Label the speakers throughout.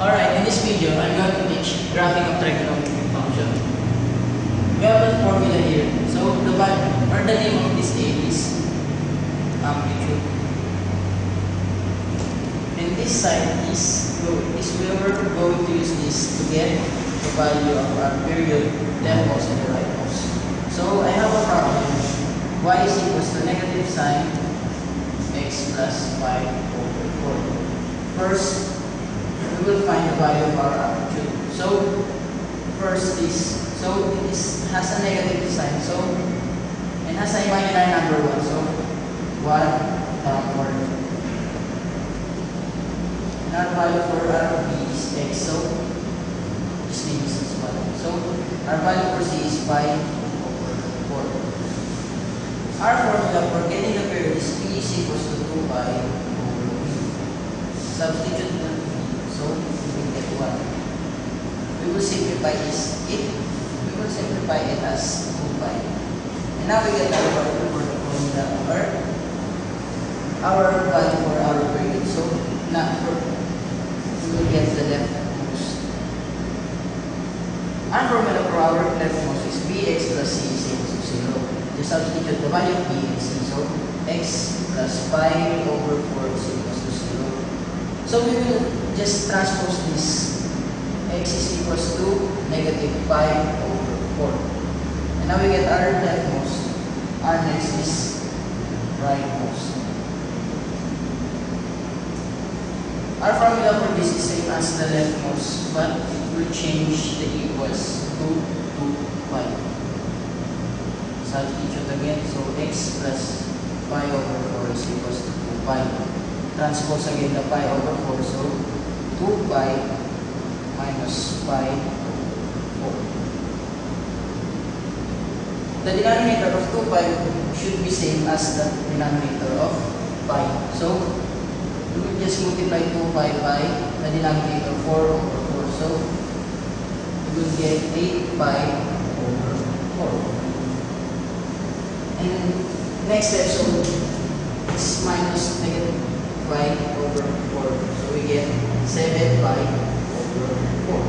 Speaker 1: Alright, in this video, I'm going to teach graphing of trigonometric function. We have a formula here. So, the value, or the name of this A is amplitude. And this side is we are going to use this to get the value of our period, leftmost and the rightmost. So, I have a problem. Y is equals to negative sine x plus 5 over 4. First, we will find the value of our amplitude. So, first is, it has a negative sign, and has a imaginary number 1, so 1 downward. And our value for our B is x, so just leave this as 1. So, our value for C is 5 over 4. Our formula for getting the period is P is equals to 2 pi over B. Substitute the so we will get 1. We will simplify we will simplify it as 2 pi. And now we get our value for the formula our value for our period. So now we will get the leftmost. Our formula for our leftmost is bx plus c is equal to 0. Just substitute the value of b and c. So x plus 5 over 4 is equals to 0. So we will just transpose this. X is equals to negative 5 over 4. And now we get our leftmost. Our next is rightmost. Our formula for this is same as the leftmost, but it will change the equals to 2 pi. Substitute again. So x plus 5 over 4 is equals to 2 pi. Transpose again the pi over 4, so 2 pi minus 5 over 4. The denominator of 2 pi should be same as the denominator of pi. So, we will just multiply 2 pi by the denominator 4 over 4. So, we will get 8 pi over 4. And next step, so it's minus negative 5 over 4. So, we get 7 pi over 4.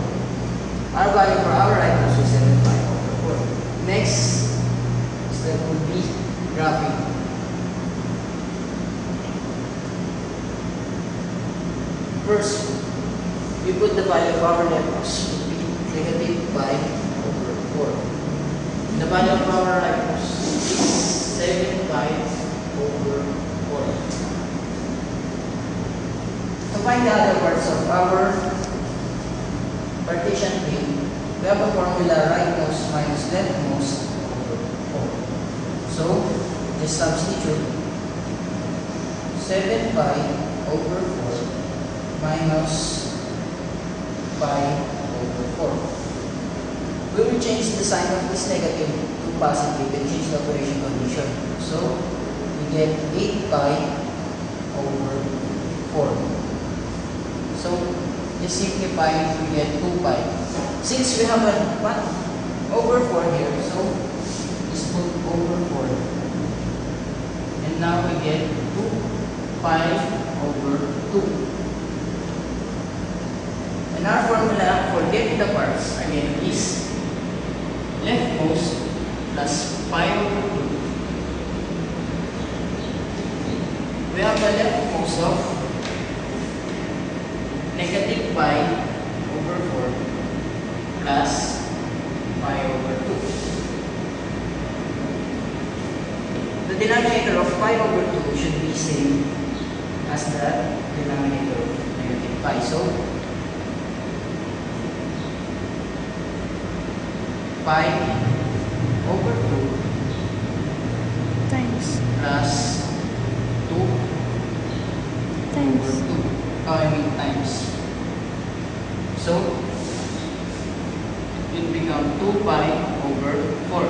Speaker 1: Our value for our right is 7 pi over 4. Next step would be graphing. First, we put the value of our leftmost would be negative pi over 4. The value of our rightmost is 7 pi over 4. To find the other parts of our partition A, we have a formula rightmost minus leftmost over 4. So, just substitute 7 pi over 4 minus pi over 4. We will change the sign of this negative to positive and change the operation condition. So, we get 8 pi over 4. So, just simplify it, we get 2 pi. Since we have a 1 over 4 here, so just put over 4. And now we get 2 pi over 2. And our formula for getting the parts again is leftmost plus pi over 2. We have the leftmost of negative pi over 4 plus pi over 2. The denominator of pi over 2 should be same as the denominator of negative pi. So, pi over 2
Speaker 2: times
Speaker 1: plus 2
Speaker 2: times
Speaker 1: over 2. Times. So, it will become 2 pi over 4.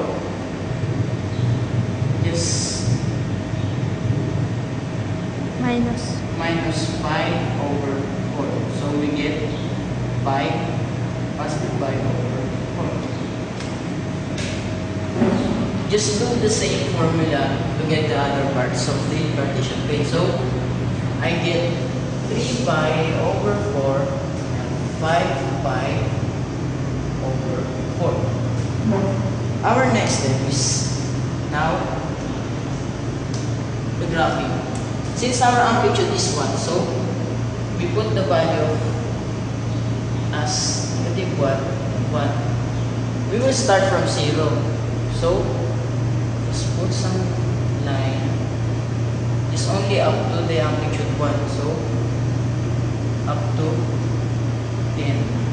Speaker 1: Yes. Minus pi over 4. So, we get pi, positive pi over 4. Just do the same formula to get the other parts of the partition plane. So, I get 3 pi over 4 graphing. Since our amplitude is 1, so we put the value as negative 1. We will start from 0. So, just put some line. It's only up to the amplitude 1. So, up to 10.